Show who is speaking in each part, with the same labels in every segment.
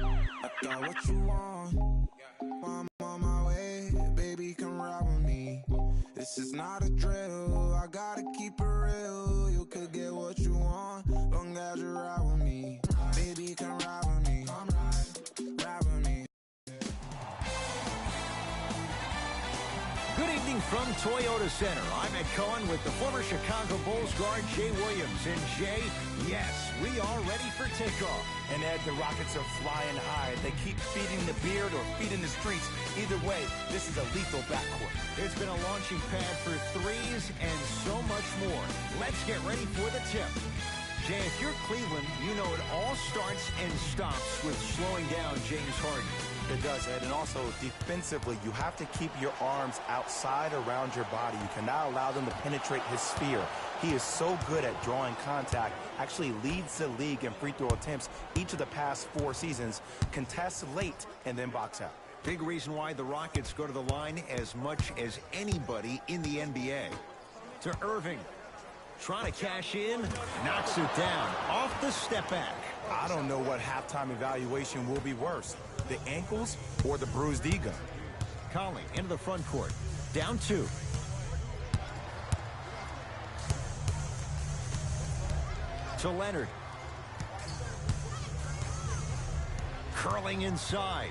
Speaker 1: I got what you want. I'm on my way, baby, come ride with me. This is not a drill, I gotta keep it real. You could get what you want, long as you ride with me. Baby, come ride with me, ride with me.
Speaker 2: Good evening from Toyota Center. I'm Ed Cohen with the former Chicago Bulls guard Jay Williams. And Jay, yes, we are ready for takeoff.
Speaker 3: And Ed, the Rockets are flying high. They keep feeding the beard or feeding the streets. Either way, this is a lethal backcourt.
Speaker 2: There's been a launching pad for threes and so much more. Let's get ready for the tip. Jay, if you're Cleveland, you know it all starts and stops with slowing down James Harden.
Speaker 3: It does, Ed. And also, defensively, you have to keep your arms outside around your body. You cannot allow them to penetrate his sphere. He is so good at drawing contact, actually leads the league in free throw attempts each of the past 4 seasons, contests late, and then box out.
Speaker 2: Big reason why the Rockets go to the line as much as anybody in the NBA. To Irving. Trying to cash in. Knocks it down. Off the step back.
Speaker 3: I don't know what halftime evaluation will be worse, the ankles or the bruised ego.
Speaker 2: Conley into the front court. Down 2. To Leonard. Curling inside.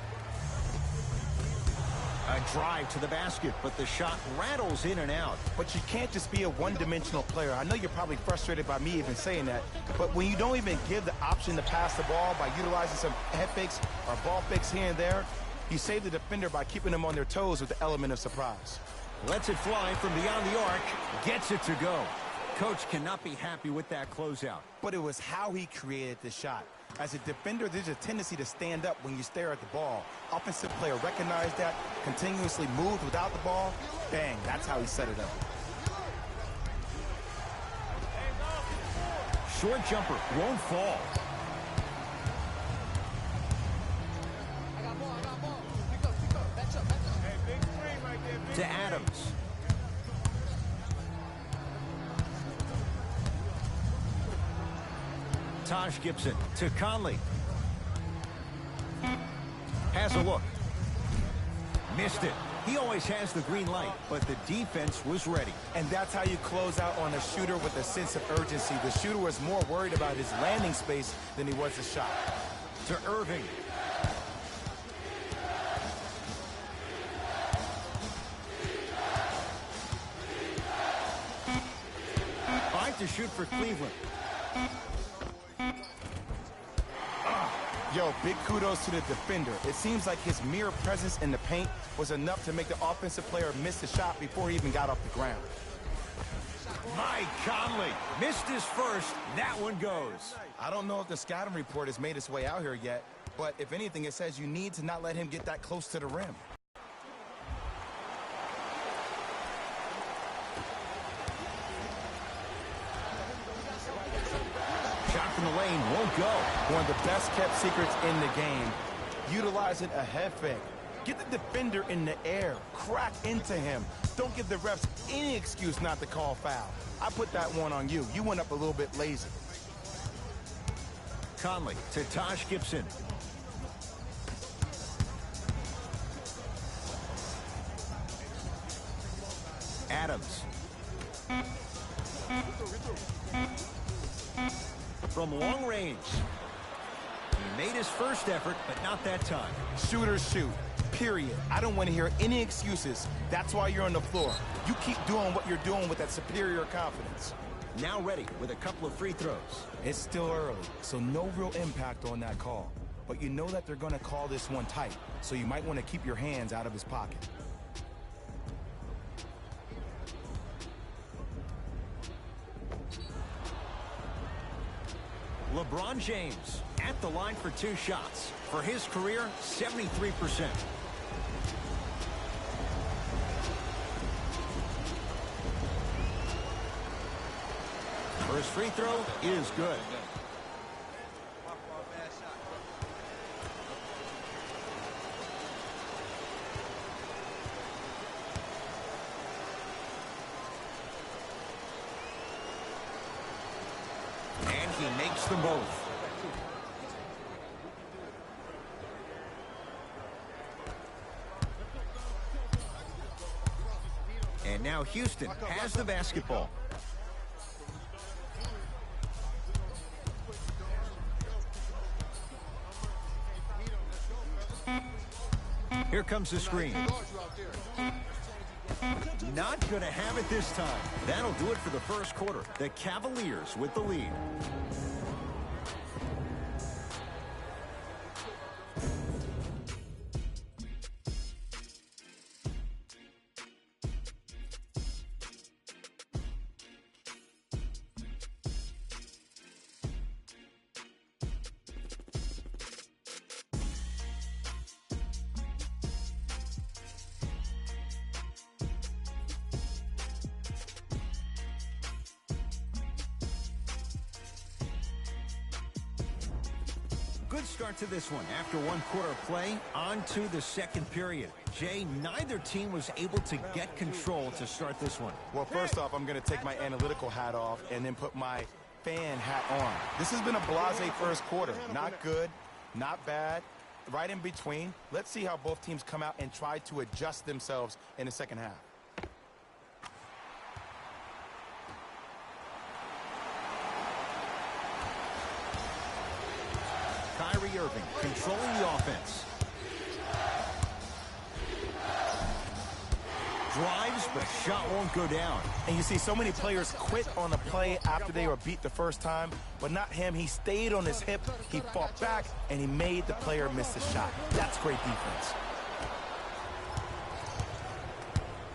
Speaker 2: A drive to the basket, but the shot rattles in and out.
Speaker 3: But you can't just be a one-dimensional player. I know you're probably frustrated by me even saying that, but when you don't even give the option to pass the ball by utilizing some head fakes or ball fakes here and there, you save the defender by keeping them on their toes with the element of surprise.
Speaker 2: Lets it fly from beyond the arc. Gets it to go. Coach cannot be happy with that closeout.
Speaker 3: But it was how he created the shot. As a defender, there's a tendency to stand up when you stare at the ball. Offensive player recognized that, continuously moved without the ball. Bang, that's how he set it up.
Speaker 2: Short jumper won't fall. To Adams. Taj Gibson to Conley. Has a look. Missed it. He always has the green light, but the defense was ready.
Speaker 3: And that's how you close out on a shooter with a sense of urgency. The shooter was more worried about his landing space than he was the shot.
Speaker 2: To Irving. Five to shoot for Cleveland.
Speaker 3: Yo, big kudos to the defender. It seems like his mere presence in the paint was enough to make the offensive player miss the shot before he even got off the ground.
Speaker 2: Mike Conley missed his first. That one goes.
Speaker 3: I don't know if the scouting report has made its way out here yet, but if anything, it says you need to not let him get that close to the rim.
Speaker 2: Shot from the lane won't go.
Speaker 3: One of the best kept secrets in the game. Utilizing a head fake. Get the defender in the air. Crack into him. Don't give the refs any excuse not to call foul. I put that one on you. You went up a little bit lazy.
Speaker 2: Conley to Taj Gibson. Adams. From long range. He made his first effort, but not that time.
Speaker 3: Shooters shoot, period. I don't want to hear any excuses. That's why you're on the floor. You keep doing what you're doing with that superior confidence.
Speaker 2: Now ready with a couple of free throws.
Speaker 3: It's still early, so no real impact on that call. But you know that they're going to call this one tight, so you might want to keep your hands out of his pocket.
Speaker 2: LeBron James at the line for 2 shots. For his career, 73%. First free throw is good. And makes them both. And now Houston has the basketball. Here comes the screen. Not going to have it this time. That'll do it for the first quarter. The Cavaliers with the lead. Good start to this one. After one quarter of play, on to the second period. Jay, neither team was able to get control to start this one.
Speaker 3: Well, first off, I'm going to take my analytical hat off and then put my fan hat on. This has been a blasé first quarter. Not good, not bad, right in between. Let's see how both teams come out and try to adjust themselves in the second half.
Speaker 2: Kyrie Irving controlling the offense. Drives, but shot won't go down.
Speaker 3: And you see so many players quit on a play after they were beat the first time, but not him. He stayed on his hip, he fought back, and he made the player miss the shot. That's great defense.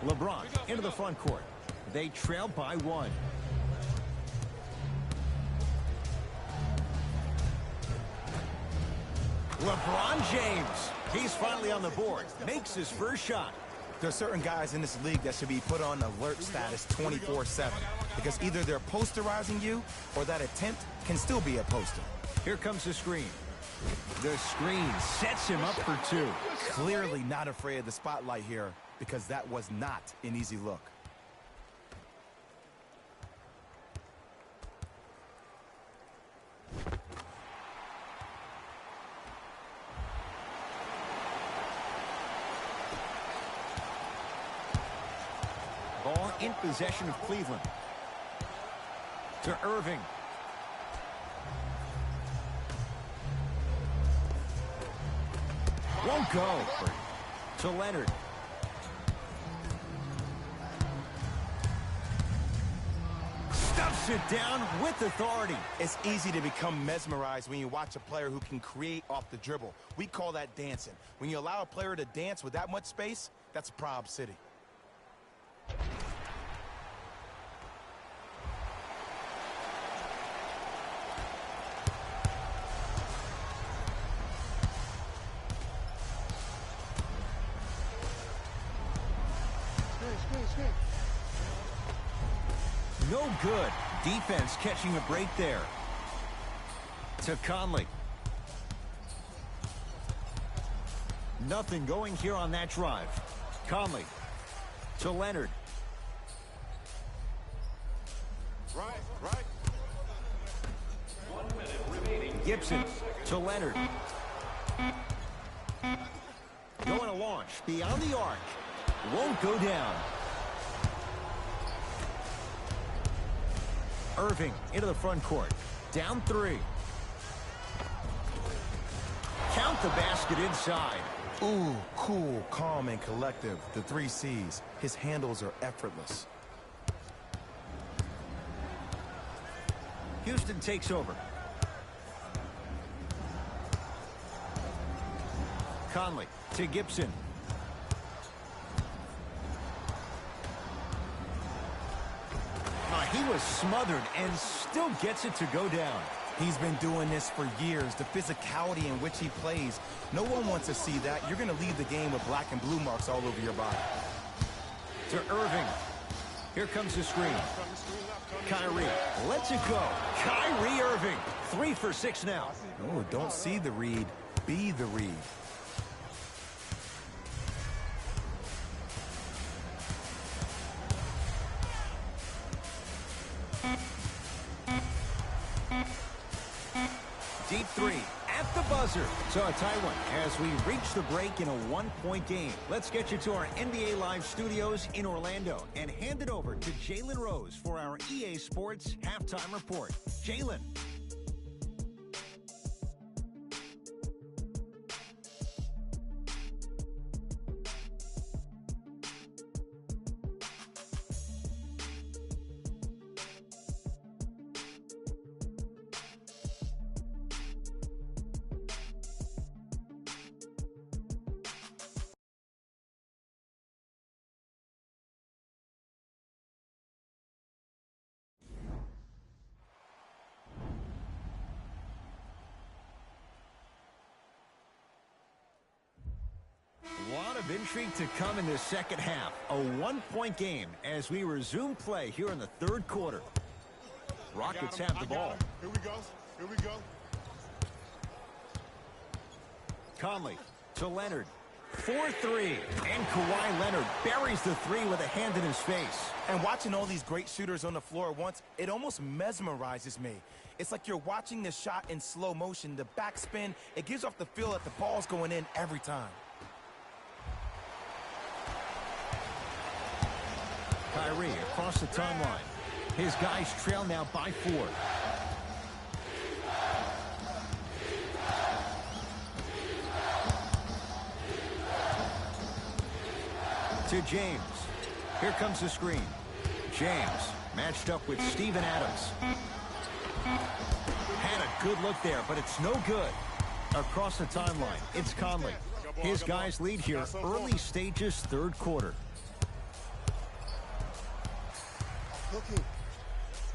Speaker 2: LeBron into the front court. They trail by one. LeBron James, he's finally on the board, makes his first shot.
Speaker 3: There are certain guys in this league that should be put on alert status 24/7 because either they're posterizing you or that attempt can still be a poster.
Speaker 2: Here comes the screen. The screen sets him up for two.
Speaker 3: Clearly not afraid of the spotlight here because that was not an easy look.
Speaker 2: Ball in possession of Cleveland. To Irving. Won't go. To Leonard. Stuffs it down with authority.
Speaker 3: It's easy to become mesmerized when you watch a player who can create off the dribble. We call that dancing. When you allow a player to dance with that much space, that's Prob City.
Speaker 2: No good. Defense catching a break there. To Conley. Nothing going here on that drive. Conley. To Leonard.
Speaker 3: Right.
Speaker 4: 1 minute remaining.
Speaker 2: Gibson. To Leonard. Going to launch beyond the arc. Won't go down. Irving into the front court. Down 3. Count the basket inside.
Speaker 3: Ooh, cool, calm, and collective. The 3 C's. His handles are effortless.
Speaker 2: Houston takes over. Conley to Gibson. He was smothered and still gets it to go down.
Speaker 3: He's been doing this for years. The physicality in which he plays. No one wants to see that. You're going to leave the game with black and blue marks all over your body.
Speaker 2: To Irving. Here comes the screen. Kyrie lets it go. Kyrie Irving. 3 for 6 now.
Speaker 3: Oh, don't see the read. Be the read.
Speaker 2: Deep three at the buzzer. So a tie one as we reach the break in a one-point game. Let's get you to our NBA Live studios in Orlando and hand it over to Jalen Rose for our EA Sports halftime report. Jalen. A lot of intrigue to come in this second half. A one-point game as we resume play here in the third quarter. Rockets have the ball.
Speaker 4: Here we go. Here we go.
Speaker 2: Conley to Leonard. 4-3. And Kawhi Leonard buries the three with a hand in his face.
Speaker 3: And watching all these great shooters on the floor at once, it almost mesmerizes me. It's like you're watching the shot in slow motion. The backspin, it gives off the feel that the ball's going in every time.
Speaker 2: Kyrie across the timeline. His guys trail now by 4. To James. Here comes the screen. James matched up with Steven Adams. Had a good look there, but it's no good. Across the timeline, it's Conley. His guys lead here early stages third quarter.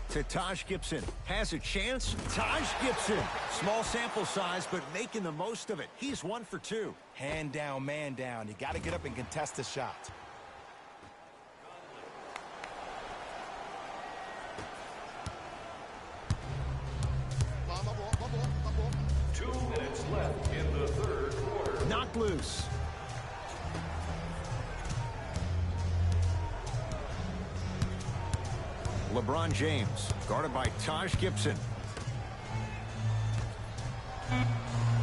Speaker 2: To Taj Gibson. Has a chance. Taj Gibson. Small sample size, but making the most of it. He's 1 for 2.
Speaker 3: Hand down, man down. You got to get up and contest the shot.
Speaker 5: Two minutes left in the third quarter.
Speaker 2: Knocked loose. LeBron James, guarded by Taj Gibson.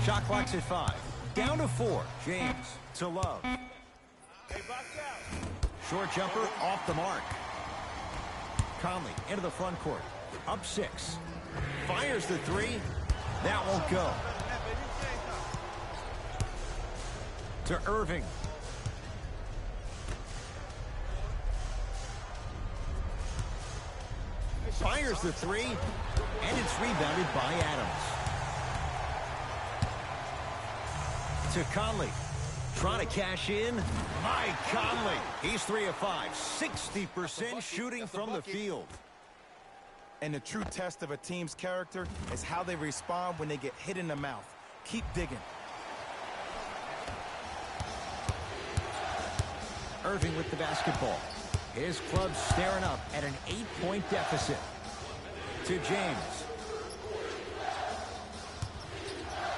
Speaker 2: Shot clock's at 5. Down to 4. James to Love. Short jumper off the mark. Conley into the front court. Up 6. Fires the 3. That won't go. To Irving. Fires the 3, and it's rebounded by Adams. To Conley. Trying to cash in. Mike Conley. He's 3 of 5. 60% shooting from the field.
Speaker 3: And the true test of a team's character is how they respond when they get hit in the mouth. Keep digging.
Speaker 2: Irving with the basketball. His club staring up at an 8-point deficit. To James.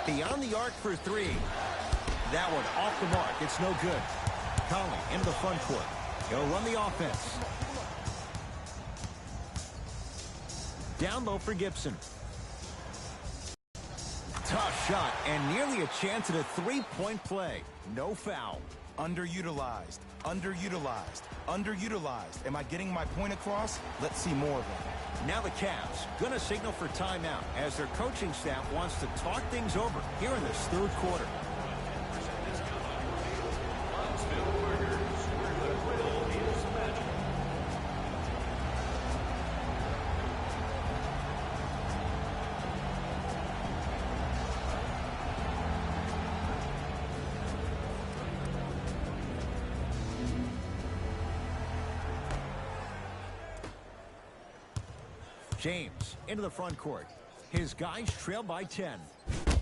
Speaker 2: Beyond the arc for 3. That one off the mark. It's no good. Conley into the front court. He'll run the offense. Down low for Gibson. Tough shot and nearly a chance at a 3-point play. No foul.
Speaker 3: Underutilized, underutilized, underutilized. Am I getting my point across? Let's see more of it.
Speaker 2: Now the Cavs going to signal for timeout as their coaching staff wants to talk things over here in this third quarter. James into the front court. His guys trail by 10.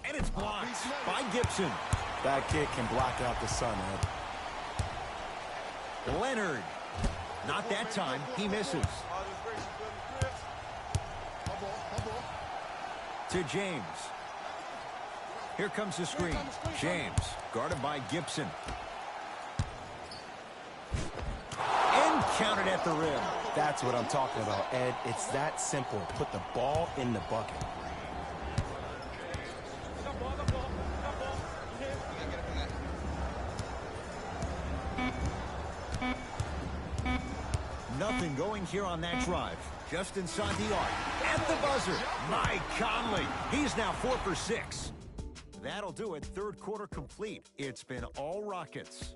Speaker 2: And it's blocked by Gibson.
Speaker 3: That kid can block out the sun, Ed.
Speaker 2: Leonard. Not that time. He misses. To James. Here comes the screen. James guarded by Gibson. And counted at the rim.
Speaker 3: That's what I'm talking about, Ed. It's that simple. Put the ball in the bucket.
Speaker 2: Nothing going here on that drive. Just inside the arc. At the buzzer, Mike Conley. He's now 4 for 6. That'll do it. Third quarter complete. It's been all Rockets.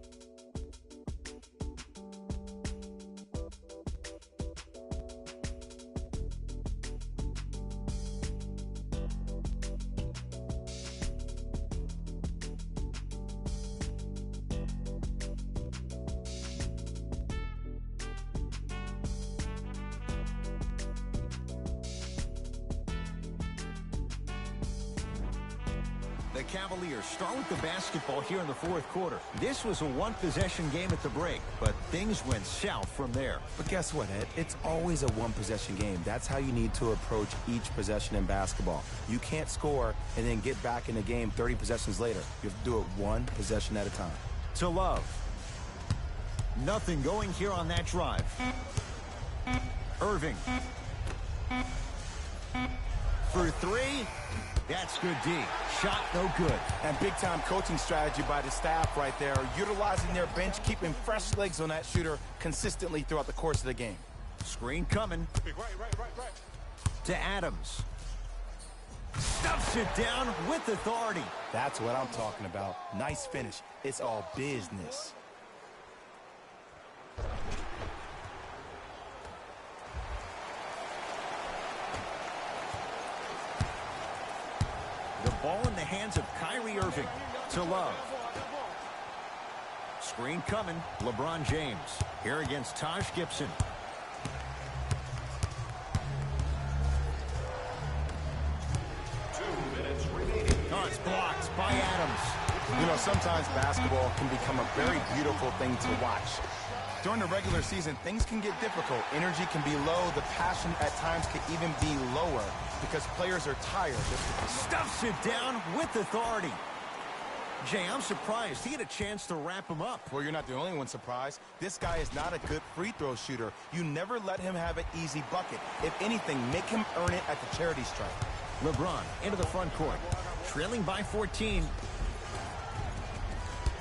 Speaker 2: The Cavaliers start with the basketball here in the fourth quarter. This was a one-possession game at the break, but things went south from there.
Speaker 3: But guess what, Ed? It's always a one-possession game. That's how you need to approach each possession in basketball. You can't score and then get back in the game 30 possessions later. You have to do it one possession at a time.
Speaker 2: To Love. Nothing going here on that drive. Irving. For three. That's good D. Shot no good.
Speaker 3: And big-time coaching strategy by the staff right there, utilizing their bench, keeping fresh legs on that shooter consistently throughout the course of the game.
Speaker 2: Screen coming. Right. To Adams. Stuffs it down with authority.
Speaker 3: That's what I'm talking about. Nice finish. It's all business.
Speaker 2: The ball in the hands of Kyrie Irving. To Love. Screen coming. LeBron James. Here against Taj Gibson. Oh, it's blocked by Adams.
Speaker 3: You know, sometimes basketball can become a very beautiful thing to watch. During the regular season, things can get difficult. Energy can be low. The passion at times can even be lower because players are tired.
Speaker 2: Stuffs it down with authority. Jay, I'm surprised. He had a chance to wrap him up.
Speaker 3: Well, you're not the only one surprised. This guy is not a good free throw shooter. You never let him have an easy bucket. If anything, make him earn it at the charity stripe.
Speaker 2: LeBron into the front court. Trailing by 14.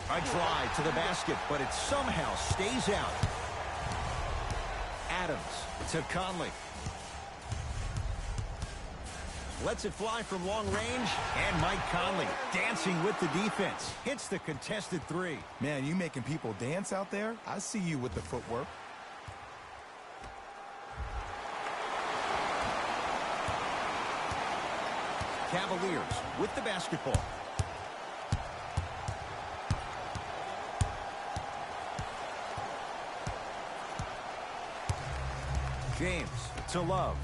Speaker 2: A drive to the basket, but it somehow stays out. Adams to Conley. Lets it fly from long range, and Mike Conley dancing with the defense. Hits the contested three.
Speaker 3: Man, you making people dance out there? I see you with the footwork.
Speaker 2: Cavaliers with the basketball. James to Love.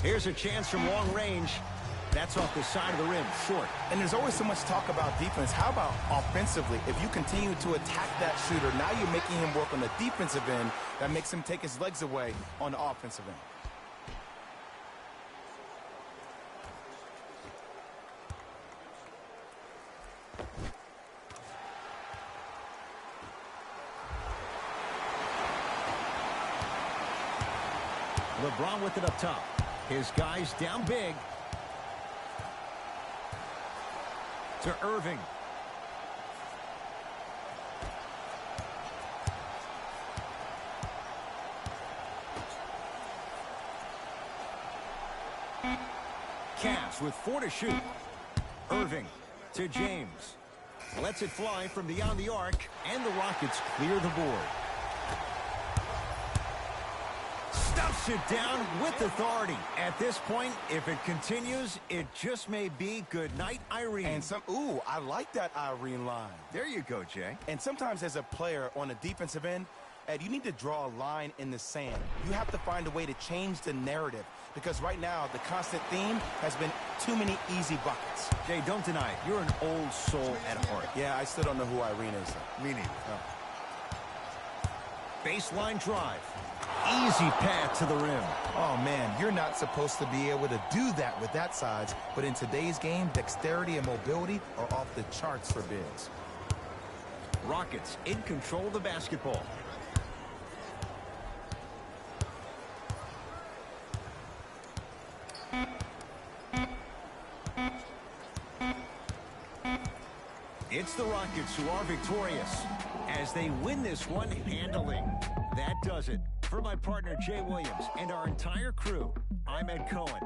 Speaker 2: Here's a chance from long range. That's off the side of the rim, short.
Speaker 3: And there's always so much talk about defense. How about offensively? If you continue to attack that shooter, now you're making him work on the defensive end. That makes him take his legs away on the offensive end.
Speaker 2: LeBron with it up top. His guys down big. To Irving. Cavs with 4 to shoot. Irving to James. Lets it fly from beyond the arc, and the Rockets clear the board. Stuffs it down with authority. At this point, if it continues, it just may be good night, Irene.
Speaker 3: And ooh, I like that Irene line.
Speaker 2: There you go, Jay.
Speaker 3: And sometimes as a player on the defensive end, Ed, you need to draw a line in the sand. You have to find a way to change the narrative because right now the constant theme has been too many easy buckets.
Speaker 2: Jay, don't deny it. You're an old soul at heart.
Speaker 3: Yeah, I still don't know who Irene is.
Speaker 2: Me neither. Baseline drive. Easy path to the rim.
Speaker 3: Oh, man, you're not supposed to be able to do that with that size, but in today's game, dexterity and mobility are off the charts for bigs.
Speaker 2: Rockets in control of the basketball. It's the Rockets who are victorious as they win this one handily. That does it. For my partner, Jay Williams, and our entire crew, I'm Ed Cohen.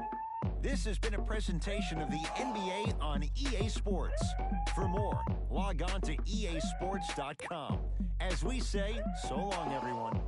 Speaker 2: This has been a presentation of the NBA on EA Sports. For more, log on to easports.com. As we say, so long, everyone.